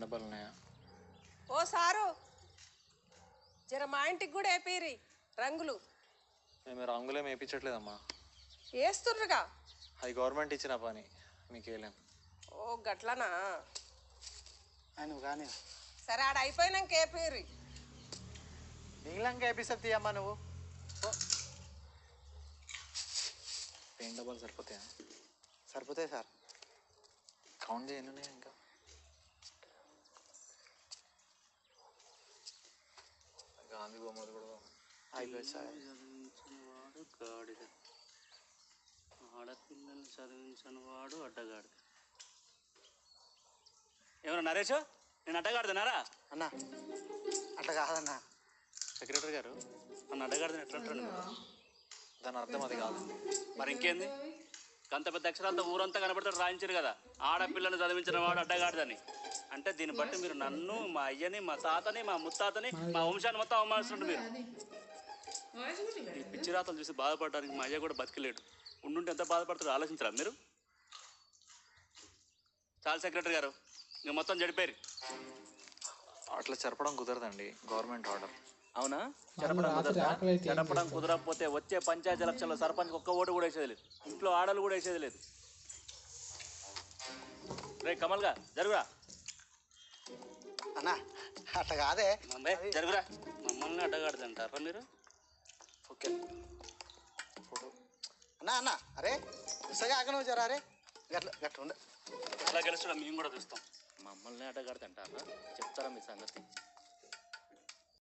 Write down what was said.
డబ్బాలు ఉన్నాయా? ఓ సారు, జర మా ఇంటికి కూడా వేపిరి రంగులు. మేము రంగులేం వేయించట్లేదమ్మా. వేస్తుండ్రుగా. అది గవర్నమెంట్ ఇచ్చిన పని, మీకు వేయలేం. ఓ గట్లనా? నువ్వు కానీ సరే, ఆడ అయిపోయినాక వేపిరి. మిగిలినాక వేపిస్తుంది తీయమ్మా నువ్వు. పెయింట్ డబ్బాలు సరిపోతాయా? సరిపోతాయి సార్. కౌంట్ చేయను ఇంకా. గాంధీ బొమ్మలు కూడా అయిపోయింది సార్. చదివించినవాడు గాడిద, ఆడపిల్లలు చదివించిన వాడు అడ్డగాడిద. ఏమన్నా నరేష్, నేను అడ్డగాడిదనారా? అన్నా అట్లా కాదన్నా. సెక్రటరీ గారు నన్ను అడ్డగాడిదని ఎట్లా అంటారు? దాని అర్థం అది కాదు. మరి ఇంకేంది? అంత పెద్ద అక్షరాలతో ఊరంతా కనబడతాడు రాయించారు కదా, ఆడపిల్లను చదివించిన వాడు అడ్డగాడిదని. అంటే దీన్ని బట్టి మీరు నన్ను, మా అయ్యని, మా తాతని, మా ముత్తాతని, మా వంశాన్ని మొత్తం అవమానిస్తుంటారు మీరు. ఈ పిచ్చి రాతలు చూసి బాధపడడానికి మా అయ్య కూడా బతికలేడు. ఉండుంటే ఎంత బాధపడతారో ఆలోచించరా మీరు? చాలు సెక్రటరీ గారు, ఇంక మొత్తం చెడిపోయారు. అట్లా చెరపడం కుదరదండి, గవర్నమెంట్ ఆర్డర్. అవునా? చెడపడం కుదరకపోతే వచ్చే పంచాయతీ ఎలక్షన్లో సర్పంచ్ ఒక్క ఓటు కూడా వేసేది లేదు, ఇంట్లో ఆడలు కూడా వేసేది లేదు. రే కమల్గా జరుగురా. అన్నా అట్లా కాదే. జరుగురా. మమ్మల్ని అడ్డగాడుతుంటారా మీరు? ఓకే అన్నా అన్నా అరే ఉసగా ఆక నువ్వు జరా. అరే గట్ల గట్ల ఉండ. అలా గెలుస్తున్నా మేము కూడా చూస్తాం. మమ్మల్ని అడ్డగాడుతుంటారా? చెప్తారా మీ సంగతి?